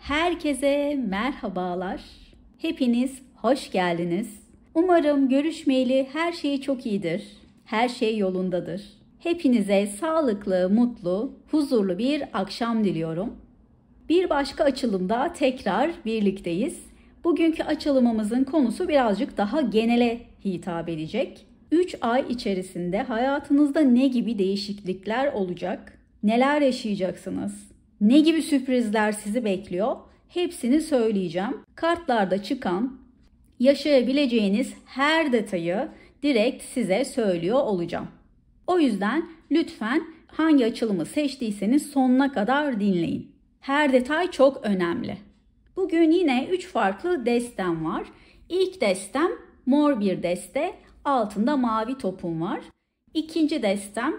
Herkese merhabalar. Hepiniz hoş geldiniz. Umarım görüşmeyeli her şey çok iyidir. Her şey yolundadır. Hepinize sağlıklı, mutlu, huzurlu bir akşam diliyorum. Bir başka açılımda tekrar birlikteyiz. Bugünkü açılımımızın konusu birazcık daha genele hitap edecek. 3 ay içerisinde hayatınızda ne gibi değişiklikler olacak? Neler yaşayacaksınız? Ne gibi sürprizler sizi bekliyor? Hepsini söyleyeceğim. Kartlarda çıkan yaşayabileceğiniz her detayı direkt size söylüyor olacağım. O yüzden lütfen hangi açılımı seçtiyseniz sonuna kadar dinleyin. Her detay çok önemli. Bugün yine 3 farklı destem var. İlk destem mor bir deste, altında mavi topum var. İkinci destem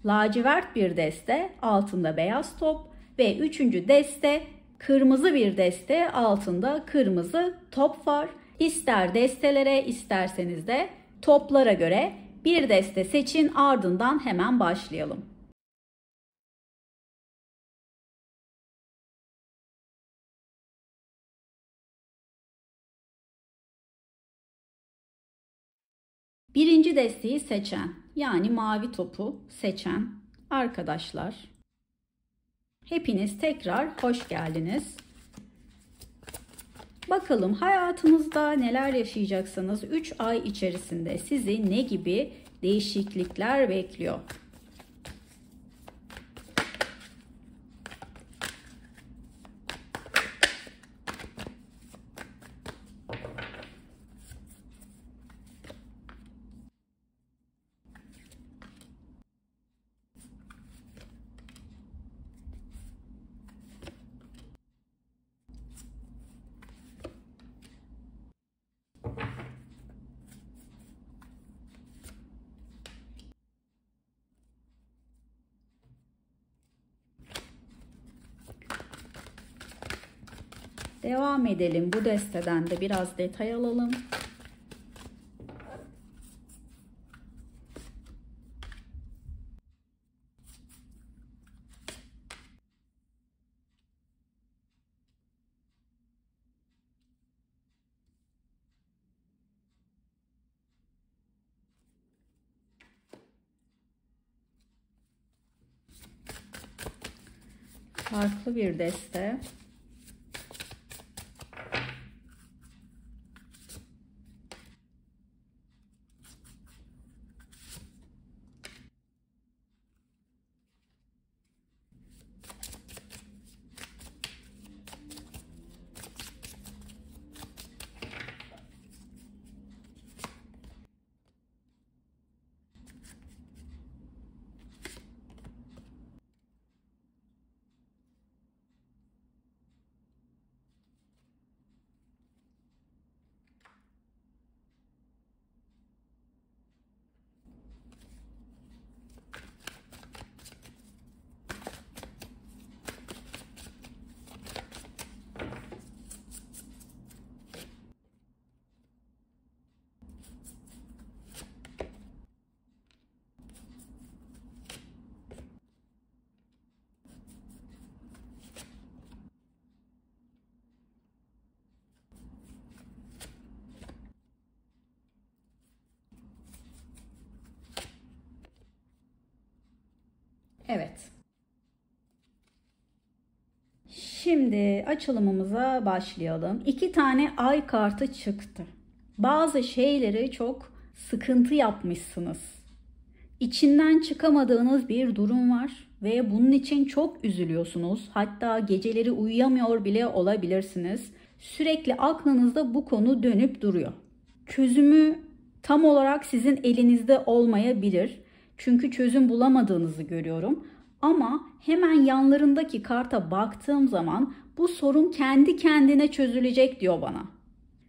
lacivert bir deste, altında beyaz top ve üçüncü deste kırmızı bir deste, altında kırmızı top var. İster destelere isterseniz de toplara göre bir deste seçin, ardından hemen başlayalım. Birinci desteği seçen, yani mavi topu seçen arkadaşlar, hepiniz tekrar hoş geldiniz. Bakalım hayatınızda neler yaşayacaksınız? 3 ay içerisinde sizi ne gibi değişiklikler bekliyor? Devam edelim. Bu desteden de biraz detay alalım. Farklı bir deste. Evet. Şimdi açılımımıza başlayalım. 2 tane ay kartı çıktı. Bazı şeyleri çok sıkıntı yapmışsınız. İçinden çıkamadığınız bir durum var ve bunun için çok üzülüyorsunuz. Hatta geceleri uyuyamıyor bile olabilirsiniz. Sürekli aklınızda bu konu dönüp duruyor. Çözümü tam olarak sizin elinizde olmayabilir. Çünkü çözüm bulamadığınızı görüyorum. Ama hemen yanlarındaki karta baktığım zaman bu sorun kendi kendine çözülecek diyor bana.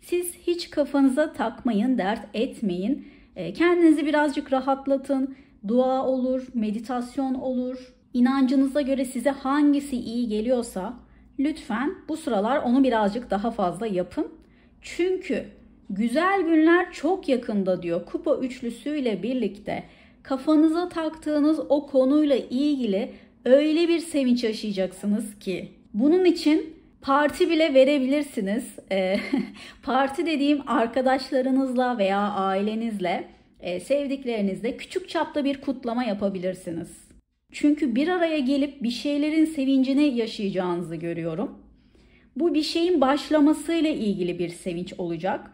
Siz hiç kafanıza takmayın, dert etmeyin. Kendinizi birazcık rahatlatın. Dua olur, meditasyon olur. İnancınıza göre size hangisi iyi geliyorsa lütfen bu sıralar onu birazcık daha fazla yapın. Çünkü güzel günler çok yakında diyor. Kupa üçlüsüyle birlikte kafanıza taktığınız o konuyla ilgili öyle bir sevinç yaşayacaksınız ki bunun için Parti bile verebilirsiniz. Parti dediğim arkadaşlarınızla veya ailenizle, sevdiklerinizle küçük çapta bir kutlama yapabilirsiniz. Çünkü bir araya gelip bir şeylerin sevincini yaşayacağınızı görüyorum. Bu bir şeyin başlamasıyla ilgili bir sevinç olacak.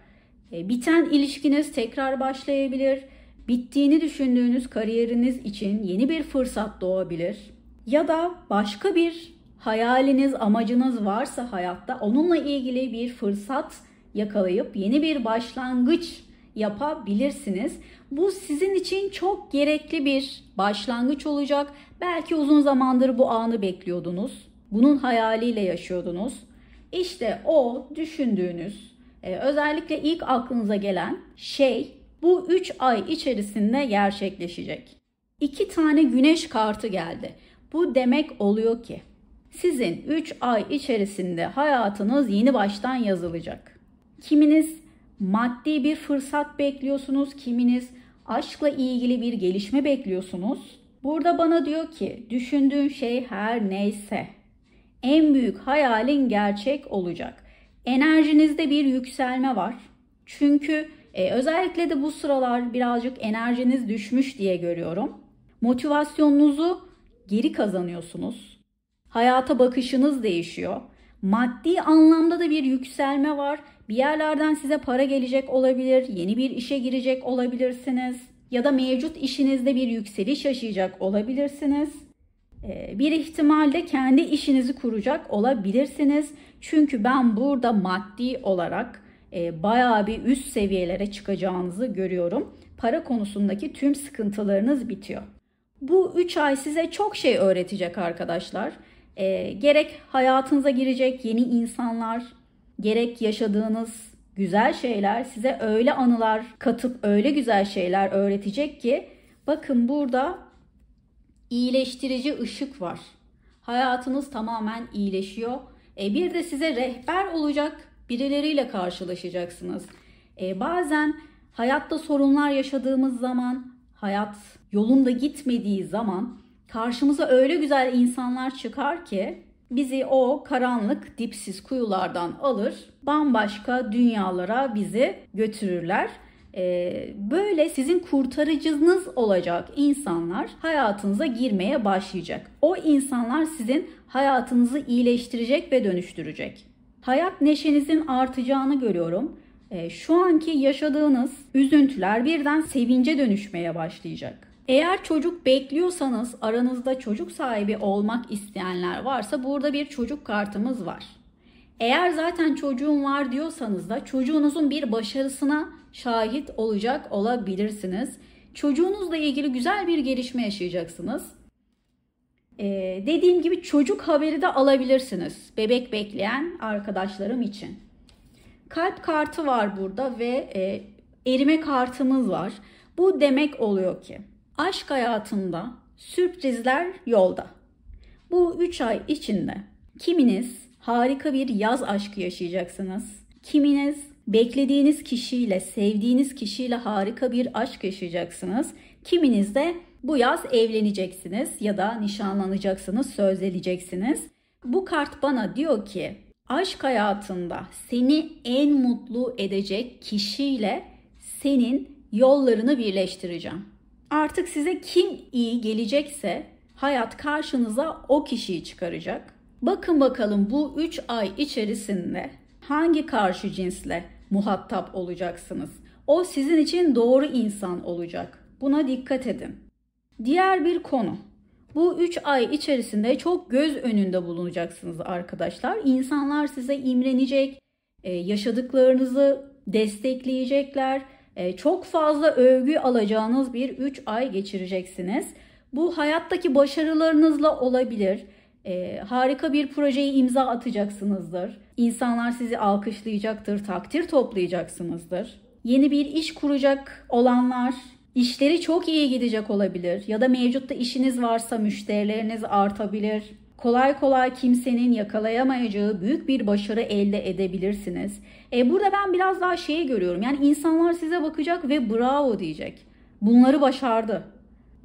Biten ilişkiniz tekrar başlayabilir. Bittiğini düşündüğünüz kariyeriniz için yeni bir fırsat doğabilir. Ya da başka bir hayaliniz, amacınız varsa hayatta onunla ilgili bir fırsat yakalayıp yeni bir başlangıç yapabilirsiniz. Bu sizin için çok gerekli bir başlangıç olacak. Belki uzun zamandır bu anı bekliyordunuz. Bunun hayaliyle yaşıyordunuz. İşte o düşündüğünüz, özellikle ilk aklınıza gelen şey bu 3 ay içerisinde gerçekleşecek. 2 tane güneş kartı geldi. Bu demek oluyor ki sizin 3 ay içerisinde hayatınız yeni baştan yazılacak. Kiminiz maddi bir fırsat bekliyorsunuz, kiminiz aşkla ilgili bir gelişme bekliyorsunuz. Burada bana diyor ki düşündüğün şey her neyse en büyük hayalin gerçek olacak. Enerjinizde bir yükselme var. Çünkü özellikle de bu sıralar birazcık enerjiniz düşmüş diye görüyorum. Motivasyonunuzu geri kazanıyorsunuz. Hayata bakışınız değişiyor. Maddi anlamda da bir yükselme var. Bir yerlerden size para gelecek olabilir, yeni bir işe girecek olabilirsiniz. Ya da mevcut işinizde bir yükseliş yaşayacak olabilirsiniz. Bir ihtimalle kendi işinizi kuracak olabilirsiniz. Çünkü ben burada maddi olarak bayağı bir üst seviyelere çıkacağınızı görüyorum. Para konusundaki tüm sıkıntılarınız bitiyor. Bu 3 ay size çok şey öğretecek arkadaşlar. Gerek hayatınıza girecek yeni insanlar, gerek yaşadığınız güzel şeyler size öyle anılar katıp öyle güzel şeyler öğretecek ki bakın burada iyileştirici ışık var. Hayatınız tamamen iyileşiyor. Bir de size rehber olacak birileriyle karşılaşacaksınız. Bazen hayatta sorunlar yaşadığımız zaman, hayat yolunda gitmediği zaman karşımıza öyle güzel insanlar çıkar ki bizi o karanlık dipsiz kuyulardan alır, bambaşka dünyalara bizi götürürler. Böyle sizin kurtarıcınız olacak insanlar hayatınıza girmeye başlayacak. O insanlar sizin hayatınızı iyileştirecek ve dönüştürecek. Hayat neşenizin artacağını görüyorum. Şu anki yaşadığınız üzüntüler birden sevince dönüşmeye başlayacak. Eğer çocuk bekliyorsanız, aranızda çocuk sahibi olmak isteyenler varsa burada bir çocuk kartımız var. Eğer zaten çocuğum var diyorsanız da çocuğunuzun bir başarısına şahit olacak olabilirsiniz. Çocuğunuzla ilgili güzel bir gelişme yaşayacaksınız. Dediğim gibi çocuk haberi de alabilirsiniz. Bebek bekleyen arkadaşlarım için. Kalp kartı var burada ve erime kartımız var. Bu demek oluyor ki aşk hayatında sürprizler yolda. Bu 3 ay içinde kiminiz harika bir yaz aşkı yaşayacaksınız. Kiminiz beklediğiniz kişiyle, sevdiğiniz kişiyle harika bir aşk yaşayacaksınız. Kiminiz de bu yaz evleneceksiniz ya da nişanlanacaksınız, sözleneceksiniz. Bu kart bana diyor ki aşk hayatında seni en mutlu edecek kişiyle senin yollarını birleştireceğim. Artık size kim iyi gelecekse hayat karşınıza o kişiyi çıkaracak. Bakın bakalım bu 3 ay içerisinde hangi karşı cinsle muhatap olacaksınız? O sizin için doğru insan olacak. Buna dikkat edin. Diğer bir konu. Bu 3 ay içerisinde çok göz önünde bulunacaksınız arkadaşlar. İnsanlar size imrenecek, yaşadıklarınızı destekleyecekler. Çok fazla övgü alacağınız bir 3 ay geçireceksiniz. Bu hayattaki başarılarınızla olabilir. Harika bir projeye imza atacaksınızdır. İnsanlar sizi alkışlayacaktır, takdir toplayacaksınızdır. Yeni bir iş kuracak olanlar, işleri çok iyi gidecek olabilir. Ya da mevcutta işiniz varsa müşterileriniz artabilir. Kolay kolay kimsenin yakalayamayacağı büyük bir başarı elde edebilirsiniz. Burada ben biraz daha şeyi görüyorum. Yani insanlar size bakacak ve bravo diyecek. Bunları başardı.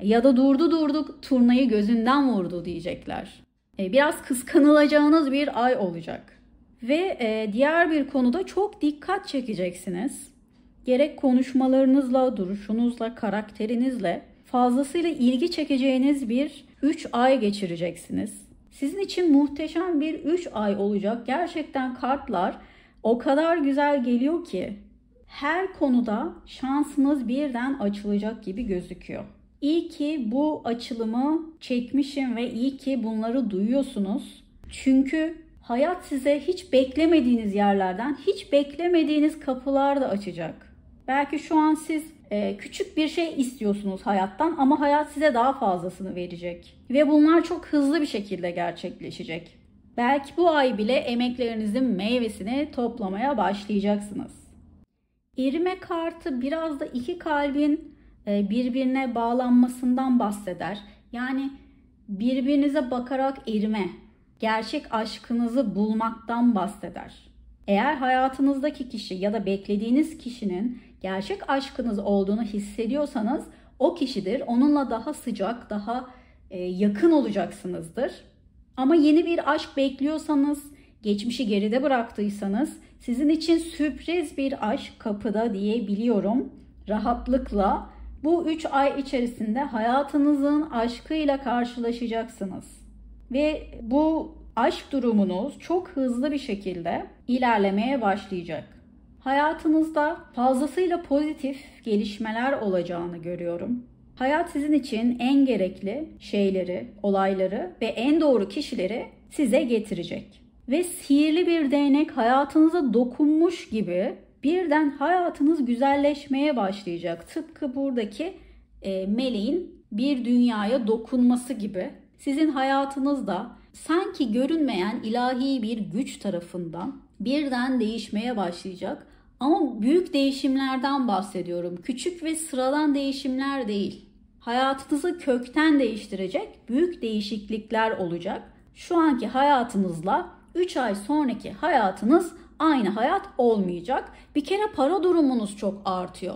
Ya da durdu turnayı gözünden vurdu diyecekler. Biraz kıskanılacağınız bir ay olacak. Ve diğer bir konuda çok dikkat çekeceksiniz. Gerek konuşmalarınızla, duruşunuzla, karakterinizle fazlasıyla ilgi çekeceğiniz bir 3 ay geçireceksiniz. Sizin için muhteşem bir 3 ay olacak. Gerçekten kartlar o kadar güzel geliyor ki her konuda şansınız birden açılacak gibi gözüküyor. İyi ki bu açılımı çekmişim ve iyi ki bunları duyuyorsunuz. Çünkü hayat size hiç beklemediğiniz yerlerden, hiç beklemediğiniz kapılar da açacak. Belki şu an siz küçük bir şey istiyorsunuz hayattan ama hayat size daha fazlasını verecek. Ve bunlar çok hızlı bir şekilde gerçekleşecek. Belki bu ay bile emeklerinizin meyvesini toplamaya başlayacaksınız. Erime kartı biraz da iki kalbin birbirine bağlanmasından bahseder. Yani birbirinize bakarak erime, gerçek aşkınızı bulmaktan bahseder. Eğer hayatınızdaki kişi ya da beklediğiniz kişinin gerçek aşkınız olduğunu hissediyorsanız o kişidir. Onunla daha sıcak, daha yakın olacaksınızdır. Ama yeni bir aşk bekliyorsanız, geçmişi geride bıraktıysanız sizin için sürpriz bir aşk kapıda diyebiliyorum. Rahatlıkla bu 3 ay içerisinde hayatınızın aşkıyla karşılaşacaksınız. Ve bu aşk durumunuz çok hızlı bir şekilde ilerlemeye başlayacak. Hayatınızda fazlasıyla pozitif gelişmeler olacağını görüyorum. Hayat sizin için en gerekli şeyleri, olayları ve en doğru kişileri size getirecek. Ve sihirli bir değnek hayatınıza dokunmuş gibi birden hayatınız güzelleşmeye başlayacak. Tıpkı buradaki meleğin bir dünyaya dokunması gibi sizin hayatınızda sanki görünmeyen ilahi bir güç tarafından birden değişmeye başlayacak. Ama büyük değişimlerden bahsediyorum. Küçük ve sıradan değişimler değil. Hayatınızı kökten değiştirecek büyük değişiklikler olacak. Şu anki hayatınızla 3 ay sonraki hayatınız aynı hayat olmayacak. Bir kere para durumunuz çok artıyor.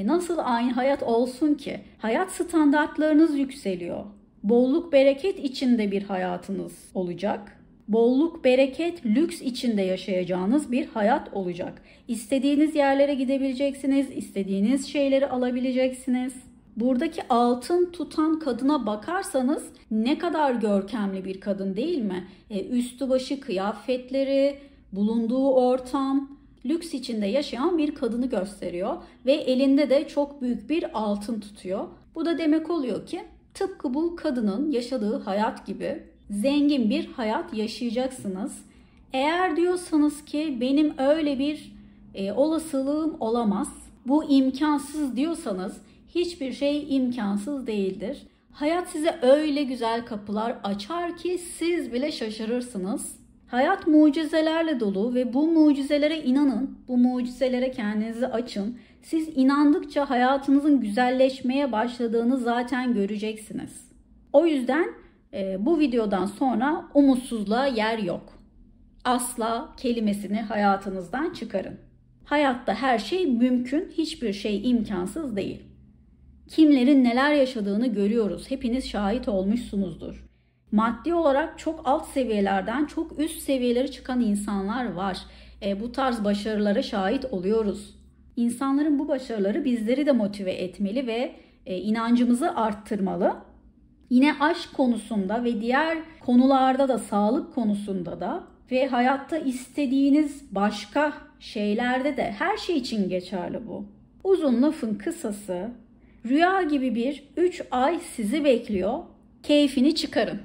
Nasıl aynı hayat olsun ki? Hayat standartlarınız yükseliyor. Bolluk bereket içinde bir hayatınız olacak. Bolluk, bereket, lüks içinde yaşayacağınız bir hayat olacak. İstediğiniz yerlere gidebileceksiniz, istediğiniz şeyleri alabileceksiniz. Buradaki altın tutan kadına bakarsanız ne kadar görkemli bir kadın değil mi? Üstü başı, kıyafetleri, bulunduğu ortam, lüks içinde yaşayan bir kadını gösteriyor. Ve elinde de çok büyük bir altın tutuyor. Bu da demek oluyor ki tıpkı bu kadının yaşadığı hayat gibi zengin bir hayat yaşayacaksınız. Eğer diyorsanız ki benim öyle bir olasılığım olamaz, bu imkansız diyorsanız hiçbir şey imkansız değildir. Hayat size öyle güzel kapılar açar ki siz bile şaşırırsınız. Hayat mucizelerle dolu ve bu mucizelere inanın, bu mucizelere kendinizi açın. Siz inandıkça hayatınızın güzelleşmeye başladığını zaten göreceksiniz. O yüzden bu videodan sonra umutsuzluğa yer yok. Asla kelimesini hayatınızdan çıkarın. Hayatta her şey mümkün, hiçbir şey imkansız değil. Kimlerin neler yaşadığını görüyoruz. Hepiniz şahit olmuşsunuzdur. Maddi olarak çok alt seviyelerden çok üst seviyelere çıkan insanlar var. Bu tarz başarılara şahit oluyoruz. İnsanların bu başarıları bizleri de motive etmeli ve inancımızı arttırmalı. Yine aşk konusunda ve diğer konularda da, sağlık konusunda da ve hayatta istediğiniz başka şeylerde de her şey için geçerli bu. Uzun lafın kısası, rüya gibi bir 3 ay sizi bekliyor. Keyfini çıkarın.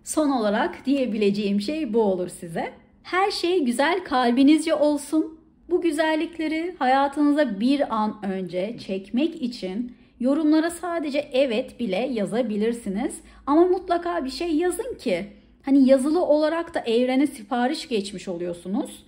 Son olarak diyebileceğim şey bu olur size. Her şey güzel kalbinizce olsun. Bu güzellikleri hayatınıza bir an önce çekmek için yorumlara sadece evet bile yazabilirsiniz. Ama mutlaka bir şey yazın ki hani yazılı olarak da evrene sipariş geçmiş oluyorsunuz.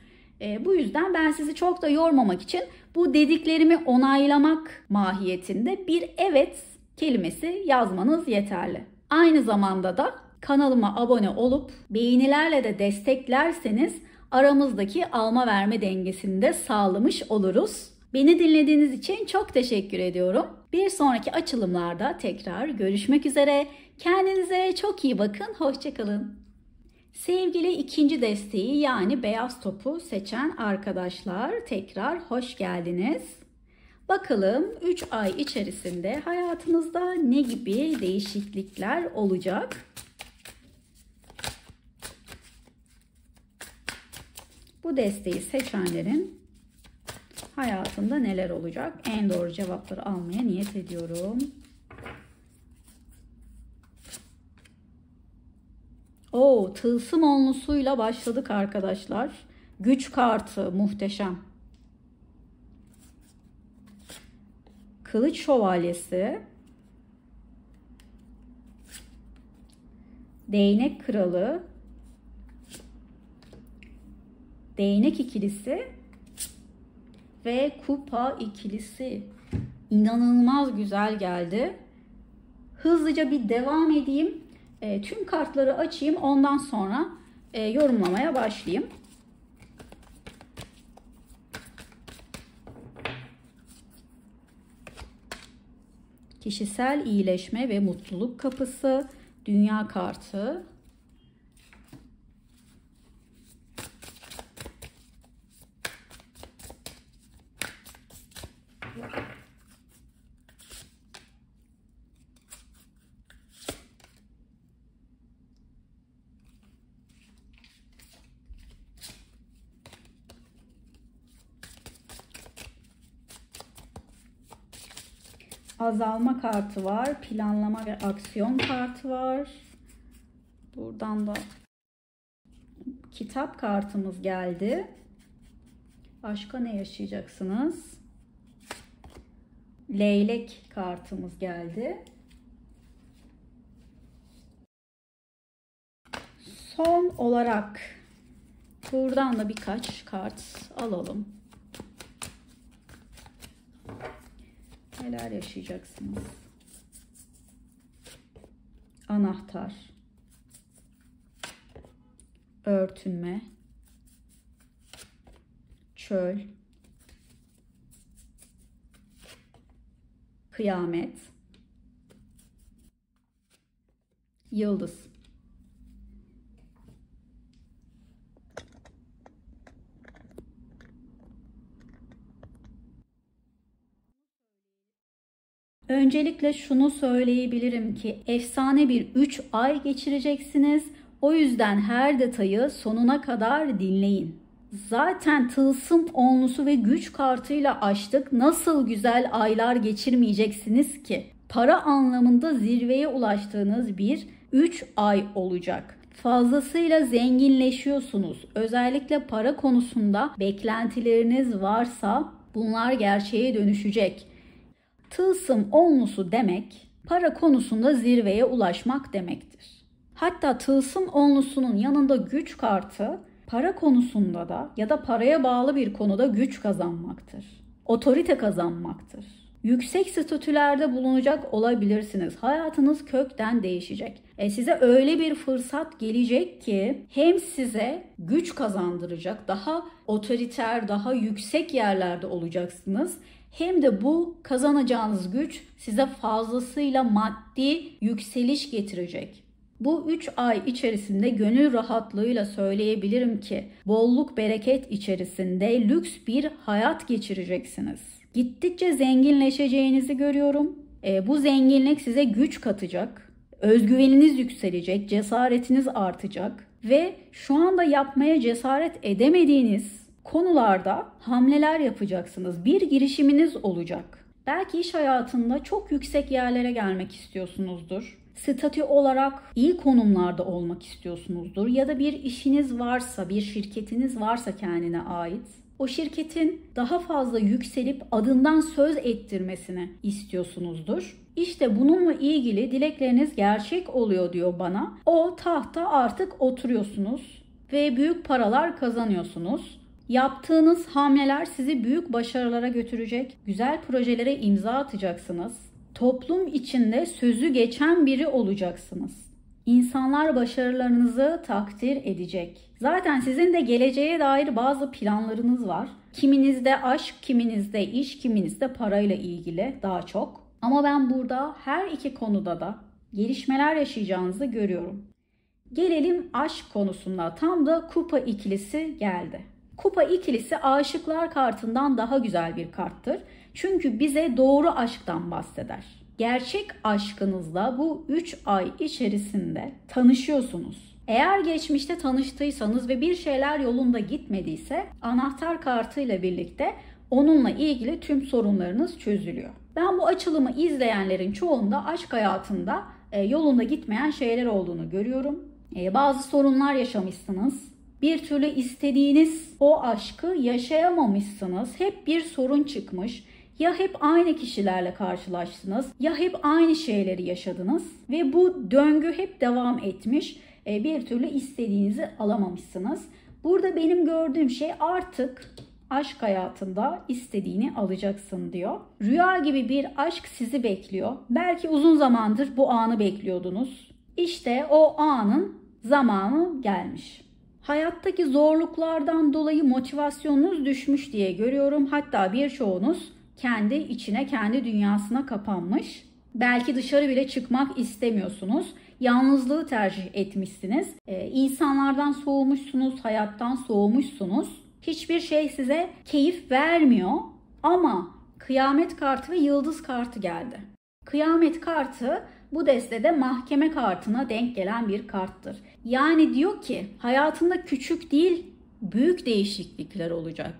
Bu yüzden ben sizi çok da yormamak için bu dediklerimi onaylamak mahiyetinde bir evet kelimesi yazmanız yeterli. Aynı zamanda da kanalıma abone olup beğenilerle de desteklerseniz aramızdaki alma verme dengesini de sağlamış oluruz. Beni dinlediğiniz için çok teşekkür ediyorum. Bir sonraki açılımlarda tekrar görüşmek üzere. Kendinize çok iyi bakın. Hoşça kalın. Sevgili ikinci desteği yani beyaz topu seçen arkadaşlar, tekrar hoş geldiniz. Bakalım 3 ay içerisinde hayatınızda ne gibi değişiklikler olacak? Bu desteği seçenlerin hayatında neler olacak? En doğru cevapları almaya niyet ediyorum. Tılsım onlusuyla başladık arkadaşlar. Güç kartı muhteşem. Kılıç şövalyesi. Değnek kralı. Değnek ikilisi. Ve kupa ikilisi. İnanılmaz güzel geldi. Hızlıca bir devam edeyim. Tüm kartları açayım. Ondan sonra yorumlamaya başlayayım. Kişisel iyileşme ve mutluluk kapısı. Dünya kartı. Azalma kartı var. Planlama ve aksiyon kartı var. Buradan da kitap kartımız geldi. Başka ne yaşayacaksınız? Leylek kartımız geldi. Son olarak buradan da birkaç kart alalım. Neler yaşayacaksınız? Anahtar. Örtünme. Çöl. Kıyamet. Yıldız. Öncelikle şunu söyleyebilirim ki efsane bir 3 ay geçireceksiniz. O yüzden her detayı sonuna kadar dinleyin. Zaten tılsım onlusu ve güç kartıyla açtık. Nasıl güzel aylar geçirmeyeceksiniz ki? Para anlamında zirveye ulaştığınız bir 3 ay olacak. Fazlasıyla zenginleşiyorsunuz. Özellikle para konusunda beklentileriniz varsa bunlar gerçeğe dönüşecek. Tılsım onlusu demek para konusunda zirveye ulaşmak demektir. Hatta tılsım onlusunun yanında güç kartı para konusunda da ya da paraya bağlı bir konuda güç kazanmaktır. Otorite kazanmaktır. Yüksek statülerde bulunacak olabilirsiniz. Hayatınız kökten değişecek. Size öyle bir fırsat gelecek ki hem size güç kazandıracak, daha otoriter, daha yüksek yerlerde olacaksınız. Hem de bu kazanacağınız güç size fazlasıyla maddi yükseliş getirecek. Bu 3 ay içerisinde gönül rahatlığıyla söyleyebilirim ki bolluk bereket içerisinde lüks bir hayat geçireceksiniz. Gittikçe zenginleşeceğinizi görüyorum. Bu zenginlik size güç katacak. Özgüveniniz yükselecek, cesaretiniz artacak ve şu anda yapmaya cesaret edemediğiniz konularda hamleler yapacaksınız. Bir girişiminiz olacak. Belki iş hayatında çok yüksek yerlere gelmek istiyorsunuzdur. Statü olarak iyi konumlarda olmak istiyorsunuzdur. Ya da bir işiniz varsa, bir şirketiniz varsa kendine ait. O şirketin daha fazla yükselip adından söz ettirmesini istiyorsunuzdur. İşte bununla ilgili dilekleriniz gerçek oluyor diyor bana. O tahta artık oturuyorsunuz ve büyük paralar kazanıyorsunuz. Yaptığınız hamleler sizi büyük başarılara götürecek. Güzel projelere imza atacaksınız. Toplum içinde sözü geçen biri olacaksınız. İnsanlar başarılarınızı takdir edecek. Zaten sizin de geleceğe dair bazı planlarınız var. Kiminizde aşk, kiminizde iş, kiminizde parayla ilgili daha çok. Ama ben burada her iki konuda da gelişmeler yaşayacağınızı görüyorum. Gelelim aşk konusuna. Tam da kupa ikilisi geldi. Kupa ikilisi aşıklar kartından daha güzel bir karttır. Çünkü bize doğru aşktan bahseder. Gerçek aşkınızla bu 3 ay içerisinde tanışıyorsunuz. Eğer geçmişte tanıştıysanız ve bir şeyler yolunda gitmediyse anahtar kartıyla birlikte onunla ilgili tüm sorunlarınız çözülüyor. Ben bu açılımı izleyenlerin çoğunda aşk hayatında yolunda gitmeyen şeyler olduğunu görüyorum. Bazı sorunlar yaşamışsınız. Bir türlü istediğiniz o aşkı yaşayamamışsınız. Hep bir sorun çıkmış. Ya hep aynı kişilerle karşılaştınız ya hep aynı şeyleri yaşadınız ve bu döngü hep devam etmiş. Bir türlü istediğinizi alamamışsınız. Burada benim gördüğüm şey artık aşk hayatında istediğini alacaksın diyor. Rüya gibi bir aşk sizi bekliyor. Belki uzun zamandır bu anı bekliyordunuz. İşte o anın zamanı gelmiş. Hayattaki zorluklardan dolayı motivasyonunuz düşmüş diye görüyorum. Hatta birçoğunuz kendi içine, kendi dünyasına kapanmış. Belki dışarı bile çıkmak istemiyorsunuz. Yalnızlığı tercih etmişsiniz. İnsanlardan soğumuşsunuz, hayattan soğumuşsunuz. Hiçbir şey size keyif vermiyor. Ama kıyamet kartı ve yıldız kartı geldi. Kıyamet kartı bu destede mahkeme kartına denk gelen bir karttır. Yani diyor ki hayatında küçük değil büyük değişiklikler olacak.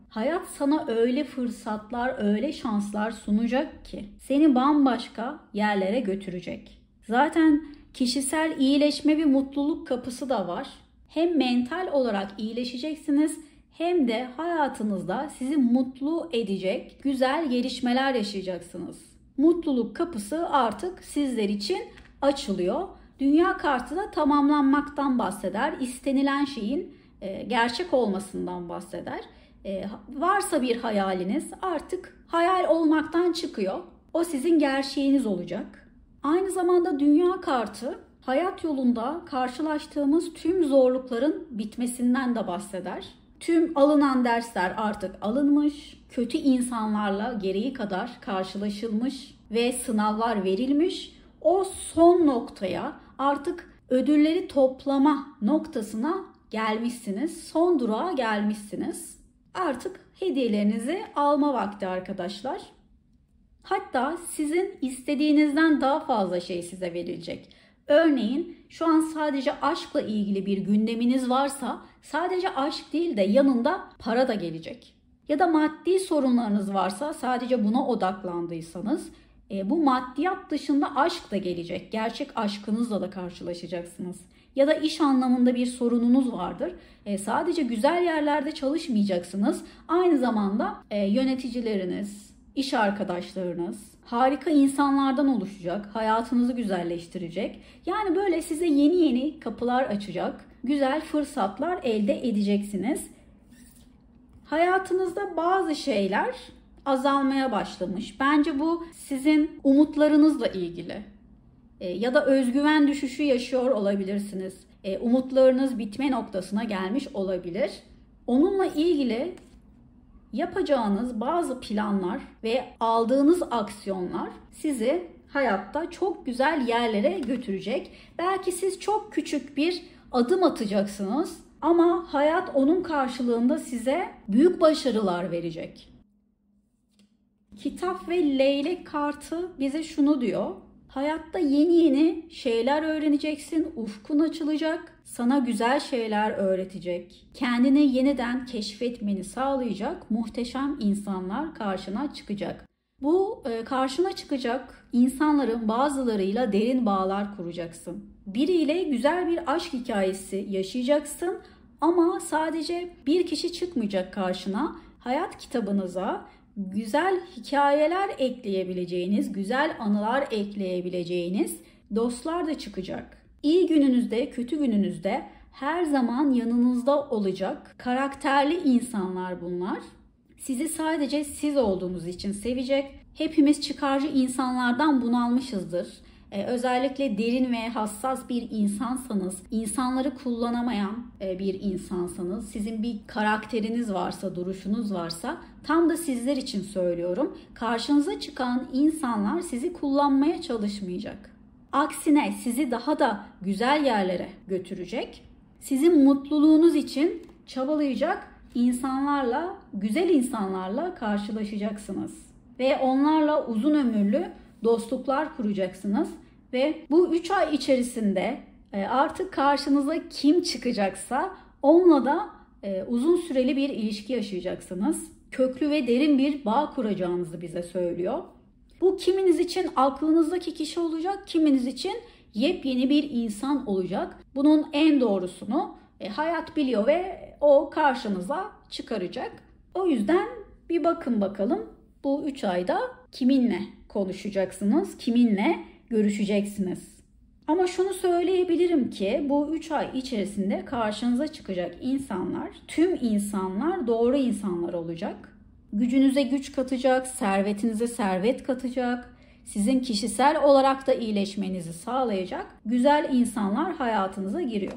Hayat sana öyle fırsatlar, öyle şanslar sunacak ki seni bambaşka yerlere götürecek. Zaten kişisel iyileşme ve mutluluk kapısı da var. Hem mental olarak iyileşeceksiniz hem de hayatınızda sizi mutlu edecek güzel gelişmeler yaşayacaksınız. Mutluluk kapısı artık sizler için açılıyor. Dünya kartı da tamamlanmaktan bahseder. İstenilen şeyin gerçek olmasından bahseder. Varsa bir hayaliniz artık hayal olmaktan çıkıyor. O sizin gerçeğiniz olacak. Aynı zamanda dünya kartı hayat yolunda karşılaştığımız tüm zorlukların bitmesinden de bahseder. Tüm alınan dersler artık alınmış, kötü insanlarla gereği kadar karşılaşılmış ve sınavlar verilmiş. O son noktaya artık ödülleri toplama noktasına gelmişsiniz. Son durağa gelmişsiniz. Artık hediyelerinizi alma vakti arkadaşlar. Hatta sizin istediğinizden daha fazla şey size verilecek. Örneğin şu an sadece aşkla ilgili bir gündeminiz varsa sadece aşk değil de yanında para da gelecek. Ya da maddi sorunlarınız varsa sadece buna odaklandıysanız bu maddiyat dışında aşk da gelecek. Gerçek aşkınızla da karşılaşacaksınız. Ya da iş anlamında bir sorununuz vardır. Sadece güzel yerlerde çalışmayacaksınız. Aynı zamanda yöneticileriniz, iş arkadaşlarınız harika insanlardan oluşacak, hayatınızı güzelleştirecek. Yani böyle size yeni yeni kapılar açacak, güzel fırsatlar elde edeceksiniz. Hayatınızda bazı şeyler azalmaya başlamış. Bence bu sizin umutlarınızla ilgili. Ya da özgüven düşüşü yaşıyor olabilirsiniz. Umutlarınız bitme noktasına gelmiş olabilir. Onunla ilgili yapacağınız bazı planlar ve aldığınız aksiyonlar sizi hayatta çok güzel yerlere götürecek. Belki siz çok küçük bir adım atacaksınız ama hayat onun karşılığında size büyük başarılar verecek. Kitap ve leylek kartı bize şunu diyor. Hayatta yeni yeni şeyler öğreneceksin, ufkun açılacak, sana güzel şeyler öğretecek, kendini yeniden keşfetmeni sağlayacak muhteşem insanlar karşına çıkacak. Bu karşına çıkacak insanların bazılarıyla derin bağlar kuracaksın. Biriyle güzel bir aşk hikayesi yaşayacaksın ama sadece bir kişi çıkmayacak karşına. Hayat kitabınıza güzel hikayeler ekleyebileceğiniz, güzel anılar ekleyebileceğiniz dostlar da çıkacak. İyi gününüzde, kötü gününüzde her zaman yanınızda olacak karakterli insanlar bunlar. Sizi sadece siz olduğunuz için sevecek. Hepimiz çıkarcı insanlardan bunalmışızdır. Özellikle derin ve hassas bir insansanız, insanları kullanamayan bir insansanız, sizin bir karakteriniz varsa, duruşunuz varsa tam da sizler için söylüyorum. Karşınıza çıkan insanlar sizi kullanmaya çalışmayacak. Aksine sizi daha da güzel yerlere götürecek. Sizin mutluluğunuz için çabalayacak insanlarla, güzel insanlarla karşılaşacaksınız. Ve onlarla uzun ömürlü dostluklar kuracaksınız. Ve bu 3 ay içerisinde artık karşınıza kim çıkacaksa onunla da uzun süreli bir ilişki yaşayacaksınız. Köklü ve derin bir bağ kuracağınızı bize söylüyor. Bu kiminiz için aklınızdaki kişi olacak, kiminiz için yepyeni bir insan olacak. Bunun en doğrusunu hayat biliyor ve o karşınıza çıkaracak. O yüzden bir bakın bakalım bu 3 ayda kiminle konuşacaksınız, kiminle görüşeceksiniz. Ama şunu söyleyebilirim ki bu 3 ay içerisinde karşınıza çıkacak insanlar, tüm insanlar doğru insanlar olacak. Gücünüze güç katacak, servetinize servet katacak, sizin kişisel olarak da iyileşmenizi sağlayacak güzel insanlar hayatınıza giriyor.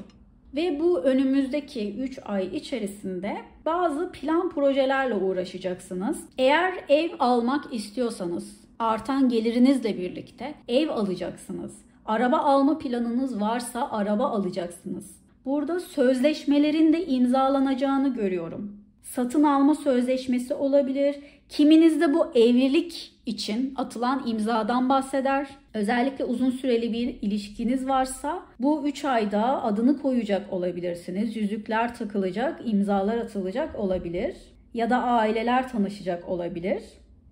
Ve bu önümüzdeki 3 ay içerisinde bazı plan projelerle uğraşacaksınız. Eğer ev almak istiyorsanız artan gelirinizle birlikte ev alacaksınız. Araba alma planınız varsa araba alacaksınız. Burada sözleşmelerin de imzalanacağını görüyorum. Satın alma sözleşmesi olabilir. Kiminizde bu evlilik için atılan imzadan bahseder. Özellikle uzun süreli bir ilişkiniz varsa bu 3 ayda adını koyacak olabilirsiniz. Yüzükler takılacak, imzalar atılacak olabilir. Ya da aileler tanışacak olabilir.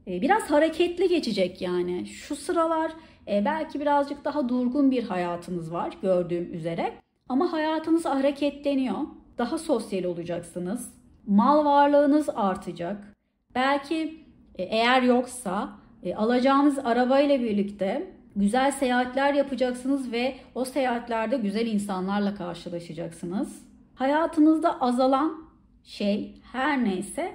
Biraz hareketli geçecek yani. Şu sıralar belki birazcık daha durgun bir hayatınız var gördüğüm üzere. Ama hayatınız hareketleniyor. Daha sosyal olacaksınız. Mal varlığınız artacak. Belki eğer yoksa alacağınız arabayla birlikte güzel seyahatler yapacaksınız ve o seyahatlerde güzel insanlarla karşılaşacaksınız. Hayatınızda azalan şey her neyse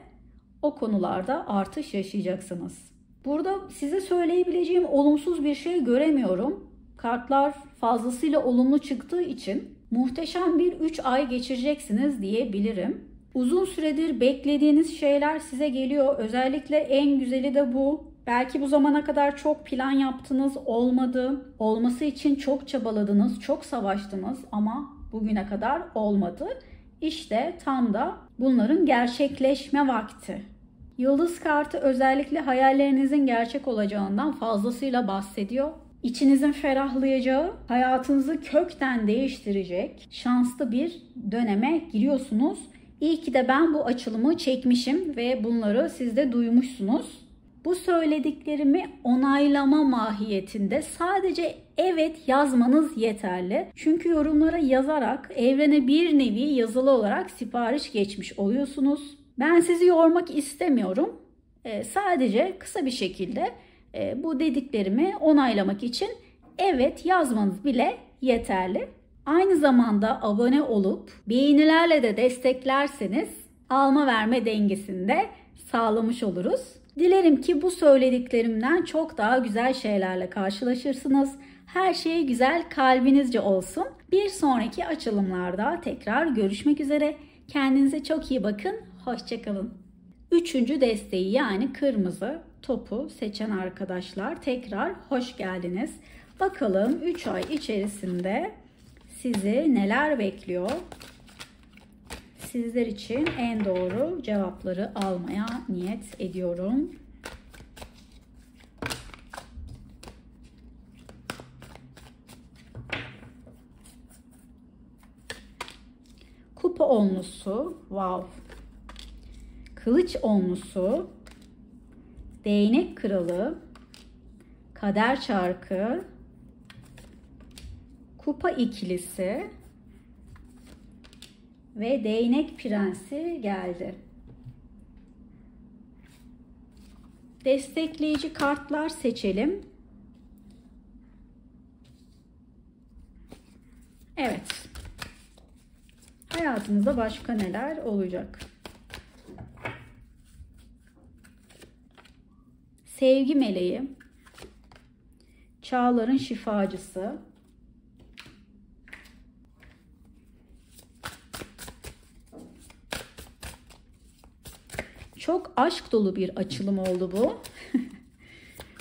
o konularda artış yaşayacaksınız. Burada size söyleyebileceğim olumsuz bir şey göremiyorum. Kartlar fazlasıyla olumlu çıktığı için muhteşem bir 3 ay geçireceksiniz diyebilirim. Uzun süredir beklediğiniz şeyler size geliyor. Özellikle en güzeli de bu. Belki bu zamana kadar çok plan yaptınız, olmadı. Olması için çok çabaladınız, çok savaştınız ama bugüne kadar olmadı. İşte tam da bunların gerçekleşme vakti. Yıldız kartı özellikle hayallerinizin gerçek olacağından fazlasıyla bahsediyor. İçinizin ferahlayacağı, hayatınızı kökten değiştirecek şanslı bir döneme giriyorsunuz. İyi ki de ben bu açılımı çekmişim ve bunları siz de duymuşsunuz. Bu söylediklerimi onaylama mahiyetinde sadece evet yazmanız yeterli. Çünkü yorumlara yazarak evrene bir nevi yazılı olarak sipariş geçmiş oluyorsunuz. Ben sizi yormak istemiyorum. Sadece kısa bir şekilde bu dediklerimi onaylamak için evet yazmanız bile yeterli. Aynı zamanda abone olup beğenilerle de desteklerseniz alma verme dengesini de sağlamış oluruz. Dilerim ki bu söylediklerimden çok daha güzel şeylerle karşılaşırsınız. Her şey güzel kalbinizce olsun. Bir sonraki açılımlarda tekrar görüşmek üzere. Kendinize çok iyi bakın. Hoşça kalın. Üçüncü desteği yani kırmızı topu seçen arkadaşlar tekrar hoş geldiniz. Bakalım 3 ay içerisinde sizi neler bekliyor? Sizler için en doğru cevapları almaya niyet ediyorum. Kupa onlusu, wow. Kılıç onlusu, değnek kralı, kader çarkı, kupa ikilisi ve değnek prensi geldi. Destekleyici kartlar seçelim. Evet. Hayatınızda başka neler olacak? Sevgi meleği, çağların şifacısı, çok aşk dolu bir açılım oldu bu.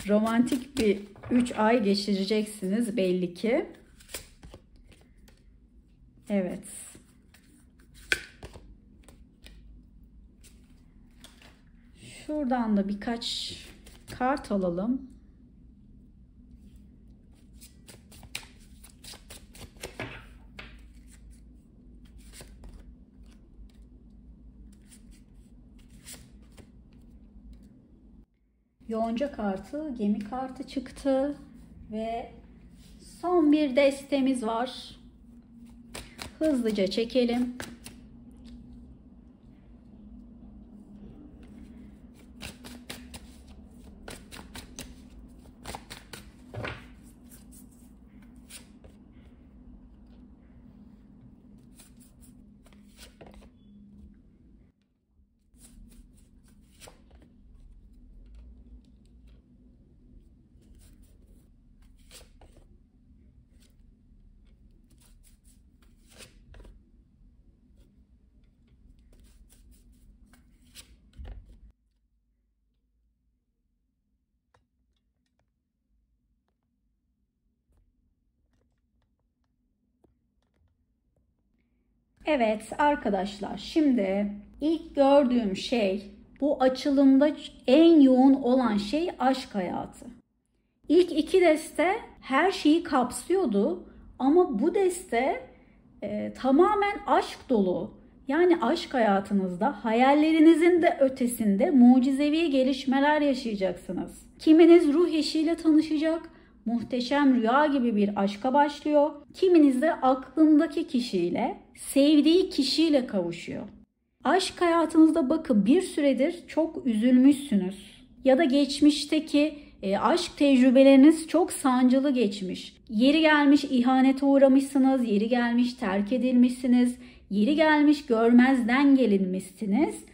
romantik bir 3 ay geçireceksiniz belli ki. Evet. Şuradan da birkaç kart alalım. Yonca kartı, gemi kartı çıktı ve son bir destemiz var. Hızlıca çekelim. Evet arkadaşlar, şimdi ilk gördüğüm şey, bu açılımda en yoğun olan şey aşk hayatı. İlk iki deste her şeyi kapsıyordu ama bu deste tamamen aşk dolu. Yani aşk hayatınızda hayallerinizin de ötesinde mucizevi gelişmeler yaşayacaksınız. Kiminiz ruh eşiyle tanışacak, muhteşem rüya gibi bir aşka başlıyor. Kiminiz de aklındaki kişiyle, sevdiği kişiyle kavuşuyor. Aşk hayatınızda bakın bir süredir çok üzülmüşsünüz. Ya da geçmişteki aşk tecrübeleriniz çok sancılı geçmiş. Yeri gelmiş ihanete uğramışsınız, yeri gelmiş terk edilmişsiniz, yeri gelmiş görmezden gelinmişsiniz.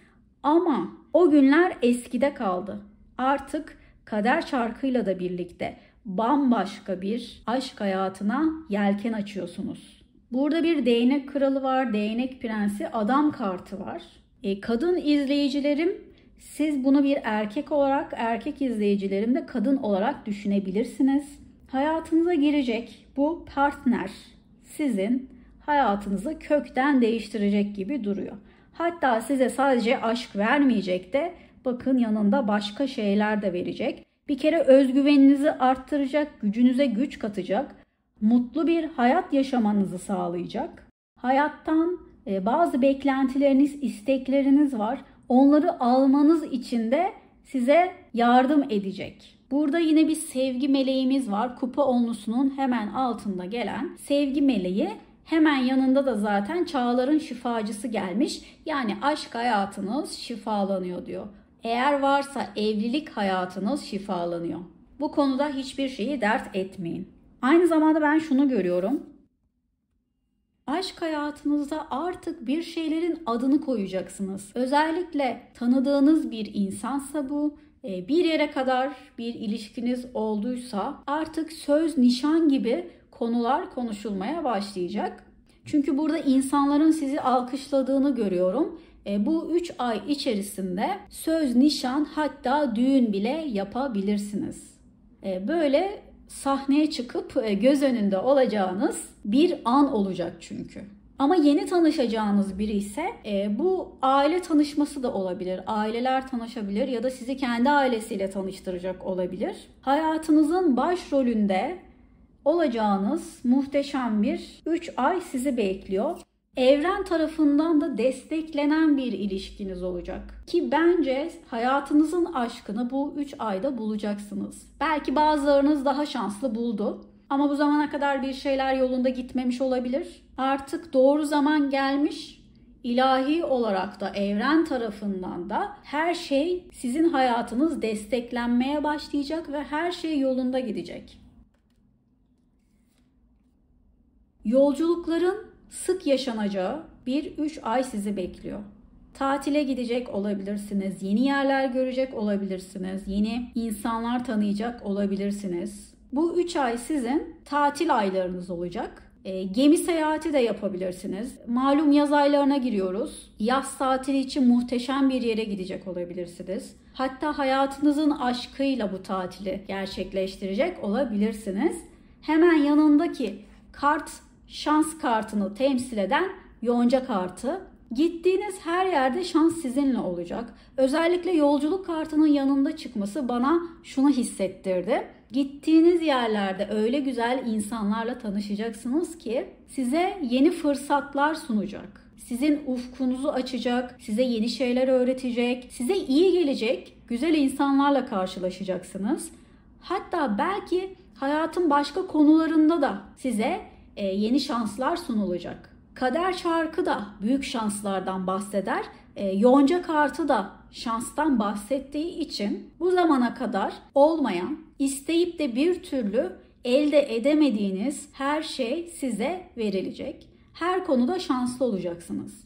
Ama o günler eskide kaldı. Artık kader çarkıyla da birlikte bambaşka bir aşk hayatına yelken açıyorsunuz. Burada bir değnek kralı var, değnek prensi, adam kartı var. Kadın izleyicilerim, siz bunu bir erkek olarak, erkek izleyicilerim de kadın olarak düşünebilirsiniz. Hayatınıza girecek bu partner sizin hayatınızı kökten değiştirecek gibi duruyor. Hatta size sadece aşk vermeyecek de bakın yanında başka şeyler de verecek. Bir kere özgüveninizi arttıracak, gücünüze güç katacak, mutlu bir hayat yaşamanızı sağlayacak. Hayattan bazı beklentileriniz, istekleriniz var. Onları almanız için de size yardım edecek. Burada yine bir sevgi meleğimiz var. Kupa onlusunun hemen altında gelen sevgi meleği. Hemen yanında da zaten çağların şifacısı gelmiş. Yani aşk hayatınız şifalanıyor diyor. Eğer varsa evlilik hayatınız şifalanıyor. Bu konuda hiçbir şeyi dert etmeyin. Aynı zamanda ben şunu görüyorum. Aşk hayatınızda artık bir şeylerin adını koyacaksınız. Özellikle tanıdığınız bir insansa bu, bir yere kadar bir ilişkiniz olduysa artık söz, nişan gibi konular konuşulmaya başlayacak. Çünkü burada insanların sizi alkışladığını görüyorum. Bu 3 ay içerisinde söz, nişan, hatta düğün bile yapabilirsiniz. Böyle sahneye çıkıp göz önünde olacağınız bir an olacak çünkü. Ama yeni tanışacağınız biri ise bu aile tanışması da olabilir. Aileler tanışabilir ya da sizi kendi ailesiyle tanıştıracak olabilir. Hayatınızın başrolünde olacağınız muhteşem bir 3 ay sizi bekliyor. Evren tarafından da desteklenen bir ilişkiniz olacak. Ki bence hayatınızın aşkını bu 3 ayda bulacaksınız. Belki bazılarınız daha şanslı buldu. Ama bu zamana kadar bir şeyler yolunda gitmemiş olabilir. Artık doğru zaman gelmiş. İlahi olarak da evren tarafından da her şey, sizin hayatınız desteklenmeye başlayacak ve her şey yolunda gidecek. Yolculukların sık yaşanacağı bir 3 ay sizi bekliyor. Tatile gidecek olabilirsiniz, yeni yerler görecek olabilirsiniz, yeni insanlar tanıyacak olabilirsiniz. Bu 3 ay sizin tatil aylarınız olacak. Gemi seyahati de yapabilirsiniz. Malum yaz aylarına giriyoruz. Yaz tatili için muhteşem bir yere gidecek olabilirsiniz. Hatta hayatınızın aşkıyla bu tatili gerçekleştirecek olabilirsiniz. Hemen yanındaki kart, şans kartını temsil eden yonca kartı. Gittiğiniz her yerde şans sizinle olacak. Özellikle yolculuk kartının yanında çıkması bana şunu hissettirdi. Gittiğiniz yerlerde öyle güzel insanlarla tanışacaksınız ki size yeni fırsatlar sunacak. Sizin ufkunuzu açacak, size yeni şeyler öğretecek, size iyi gelecek güzel insanlarla karşılaşacaksınız. Hatta belki hayatın başka konularında da size yeni şanslar sunulacak. Kader çarkı da büyük şanslardan bahseder. Yonca kartı da şanstan bahsettiği için bu zamana kadar olmayan, isteyip de bir türlü elde edemediğiniz her şey size verilecek. Her konuda şanslı olacaksınız.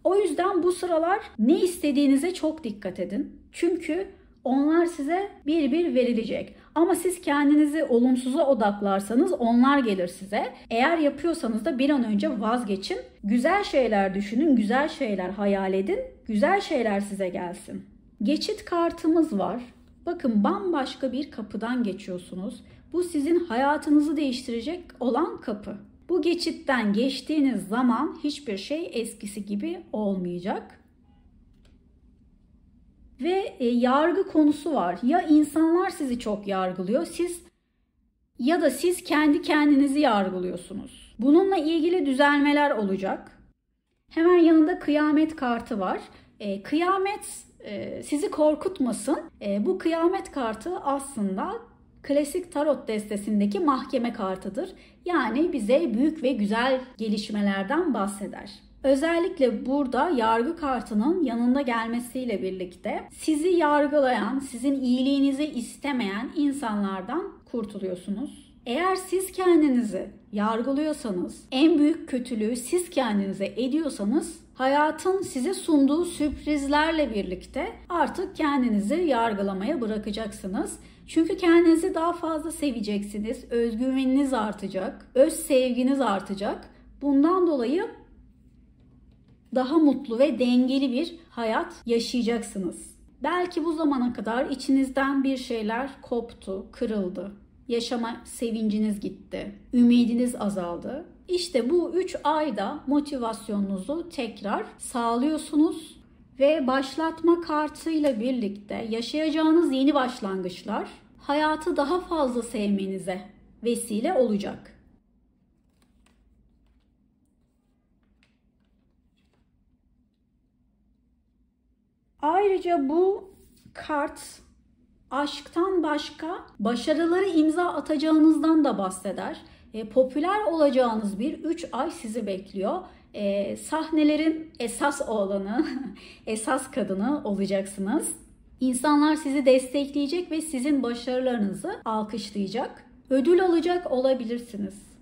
O yüzden bu sıralar ne istediğinize çok dikkat edin. Çünkü onlar size bir bir verilecek. Ama siz kendinizi olumsuza odaklarsanız onlar gelir size. Eğer yapıyorsanız da bir an önce vazgeçin. Güzel şeyler düşünün, güzel şeyler hayal edin. Güzel şeyler size gelsin. Geçit kartımız var. Bakın bambaşka bir kapıdan geçiyorsunuz. Bu sizin hayatınızı değiştirecek olan kapı. Bu geçitten geçtiğiniz zaman hiçbir şey eskisi gibi olmayacak. Ve yargı konusu var. Ya insanlar sizi çok yargılıyor, ya da siz kendi kendinizi yargılıyorsunuz. Bununla ilgili düzelmeler olacak. Hemen yanında kıyamet kartı var. Kıyamet sizi korkutmasın. Bu kıyamet kartı aslında klasik tarot destesindeki mahkeme kartıdır. Yani bize büyük ve güzel gelişmelerden bahseder. Özellikle burada yargı kartının yanında gelmesiyle birlikte sizi yargılayan, sizin iyiliğinizi istemeyen insanlardan kurtuluyorsunuz. Eğer siz kendinizi yargılıyorsanız, en büyük kötülüğü siz kendinize ediyorsanız, hayatın size sunduğu sürprizlerle birlikte artık kendinizi yargılamaya bırakacaksınız. Çünkü kendinizi daha fazla seveceksiniz, özgüveniniz artacak, öz sevginiz artacak. Bundan dolayı daha mutlu ve dengeli bir hayat yaşayacaksınız. Belki bu zamana kadar içinizden bir şeyler koptu, kırıldı. Yaşama sevinciniz gitti, ümidiniz azaldı. İşte bu 3 ayda motivasyonunuzu tekrar sağlıyorsunuz ve başlatma kartıyla birlikte yaşayacağınız yeni başlangıçlar hayatı daha fazla sevmenize vesile olacak. Ayrıca bu kart aşktan başka başarıları imza atacağınızdan da bahseder. Popüler olacağınız bir 3 ay sizi bekliyor. Sahnelerin esas oğlanı, esas kadını olacaksınız. İnsanlar sizi destekleyecek ve sizin başarılarınızı alkışlayacak. Ödül alacak olabilirsiniz.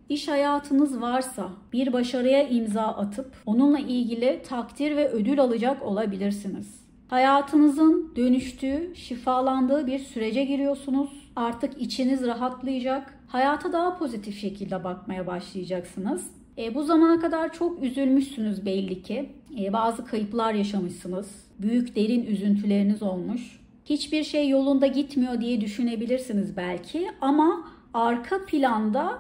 İş hayatınız varsa bir başarıya imza atıp onunla ilgili takdir ve ödül alacak olabilirsiniz. Hayatınızın dönüştüğü, şifalandığı bir sürece giriyorsunuz. Artık içiniz rahatlayacak. Hayata daha pozitif şekilde bakmaya başlayacaksınız. Bu zamana kadar çok üzülmüşsünüz belli ki. Bazı kayıplar yaşamışsınız. Büyük derin üzüntüleriniz olmuş. Hiçbir şey yolunda gitmiyor diye düşünebilirsiniz belki. Ama arka planda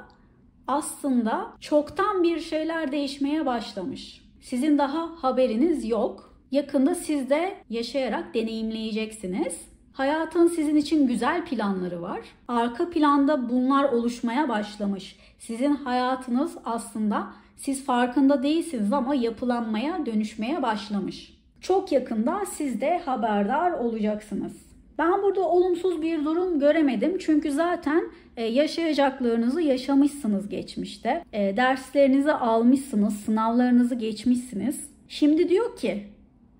aslında çoktan bir şeyler değişmeye başlamış. Sizin daha haberiniz yok. Yakında siz de yaşayarak deneyimleyeceksiniz. Hayatın sizin için güzel planları var. Arka planda bunlar oluşmaya başlamış. Sizin hayatınız aslında siz farkında değilsiniz ama yapılanmaya, dönüşmeye başlamış. Çok yakında siz de haberdar olacaksınız. Ben burada olumsuz bir durum göremedim. Çünkü zaten yaşayacaklarınızı yaşamışsınız geçmişte. Derslerinizi almışsınız, sınavlarınızı geçmişsiniz. Şimdi diyor ki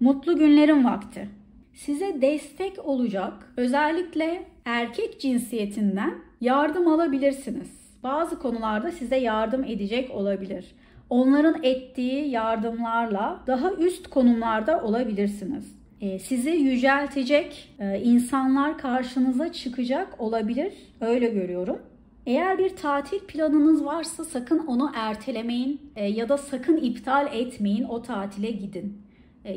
mutlu günlerin vakti. Size destek olacak, özellikle erkek cinsiyetinden yardım alabilirsiniz. Bazı konularda size yardım edecek olabilir. Onların ettiği yardımlarla daha üst konumlarda olabilirsiniz. Sizi yüceltecek insanlar karşınıza çıkacak olabilir. Öyle görüyorum. Eğer bir tatil planınız varsa sakın onu ertelemeyin ya da sakın iptal etmeyin, o tatile gidin.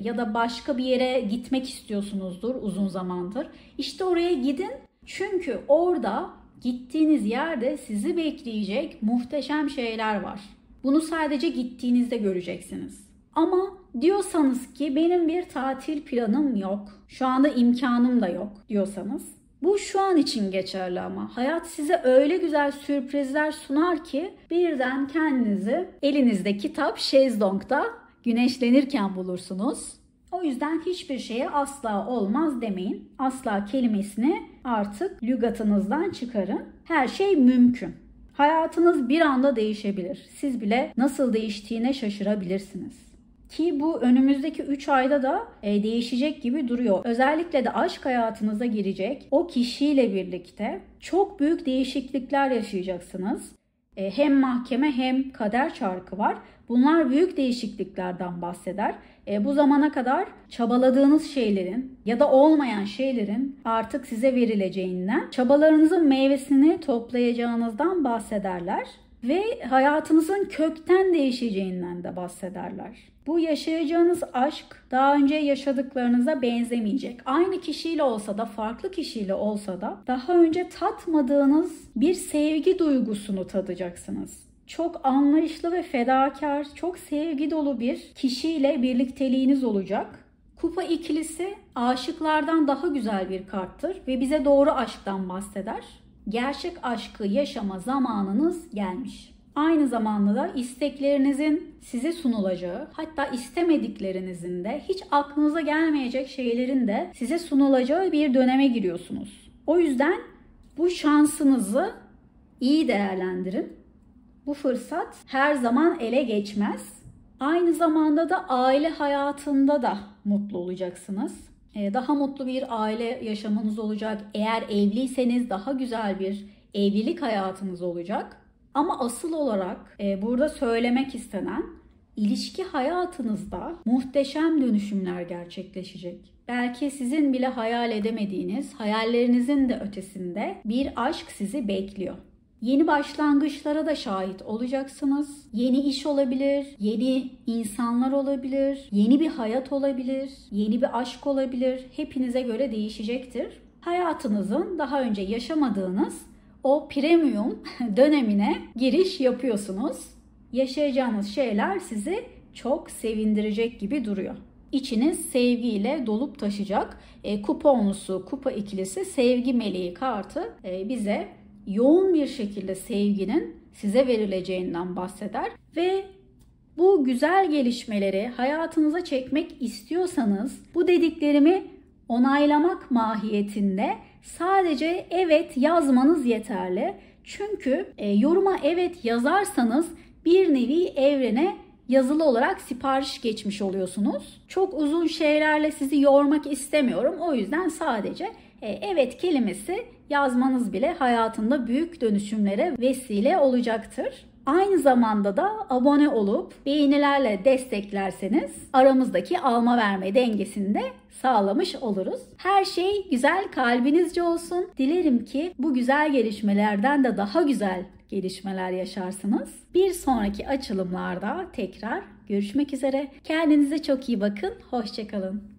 Ya da başka bir yere gitmek istiyorsunuzdur uzun zamandır. İşte oraya gidin, çünkü orada gittiğiniz yerde sizi bekleyecek muhteşem şeyler var. Bunu sadece gittiğinizde göreceksiniz. Ama diyorsanız ki benim bir tatil planım yok, şu anda imkanım da yok diyorsanız, bu şu an için geçerli ama hayat size öyle güzel sürprizler sunar ki birden kendinizi elinizde kitap şezlongda güneşlenirken bulursunuz. O yüzden hiçbir şeye asla olmaz demeyin. Asla kelimesini artık lügatınızdan çıkarın. Her şey mümkün. Hayatınız bir anda değişebilir. Siz bile nasıl değiştiğine şaşırabilirsiniz. Ki bu önümüzdeki 3 ayda da değişecek gibi duruyor. Özellikle de aşk hayatınıza girecek o kişiyle birlikte çok büyük değişiklikler yaşayacaksınız. Hem mahkeme hem kader çarkı var. Bunlar büyük değişikliklerden bahseder. Bu zamana kadar çabaladığınız şeylerin ya da olmayan şeylerin artık size verileceğinden, çabalarınızın meyvesini toplayacağınızdan bahsederler. Ve hayatınızın kökten değişeceğinden de bahsederler. Bu yaşayacağınız aşk daha önce yaşadıklarınıza benzemeyecek. Aynı kişiyle olsa da, farklı kişiyle olsa da daha önce tatmadığınız bir sevgi duygusunu tadacaksınız. Çok anlayışlı ve fedakar, çok sevgi dolu bir kişiyle birlikteliğiniz olacak. Kupa ikilisi aşıklardan daha güzel bir karttır ve bize doğru aşktan bahseder. Gerçek aşkı yaşama zamanınız gelmiş. Aynı zamanda da isteklerinizin size sunulacağı, hatta istemediklerinizin de, hiç aklınıza gelmeyecek şeylerin de size sunulacağı bir döneme giriyorsunuz. O yüzden bu şansınızı iyi değerlendirin. Bu fırsat her zaman ele geçmez. Aynı zamanda da aile hayatında da mutlu olacaksınız. Daha mutlu bir aile yaşamınız olacak. Eğer evliyseniz daha güzel bir evlilik hayatınız olacak. Ama asıl olarak burada söylemek istenen, ilişki hayatınızda muhteşem dönüşümler gerçekleşecek. Belki sizin bile hayal edemediğiniz, hayallerinizin de ötesinde bir aşk sizi bekliyor. Yeni başlangıçlara da şahit olacaksınız. Yeni iş olabilir, yeni insanlar olabilir, yeni bir hayat olabilir, yeni bir aşk olabilir. Hepinize göre değişecektir. Hayatınızın daha önce yaşamadığınız o premium dönemine giriş yapıyorsunuz. Yaşayacağınız şeyler sizi çok sevindirecek gibi duruyor. İçiniz sevgiyle dolup taşacak. Kuponlusu, kupa ikilisi sevgi meleği kartı bize yoğun bir şekilde sevginin size verileceğinden bahseder ve bu güzel gelişmeleri hayatınıza çekmek istiyorsanız bu dediklerimi onaylamak mahiyetinde sadece evet yazmanız yeterli. Çünkü yoruma evet yazarsanız bir nevi evrene yazılı olarak sipariş geçmiş oluyorsunuz. Çok uzun şeylerle sizi yormak istemiyorum. O yüzden sadece evet kelimesi yazmanız bile hayatında büyük dönüşümlere vesile olacaktır. Aynı zamanda da abone olup beğenilerle desteklerseniz aramızdaki alma verme dengesini de sağlamış oluruz. Her şey güzel kalbinizce olsun. Dilerim ki bu güzel gelişmelerden de daha güzel gelişmeler yaşarsınız. Bir sonraki açılımlarda tekrar görüşmek üzere. Kendinize çok iyi bakın. Hoşça kalın.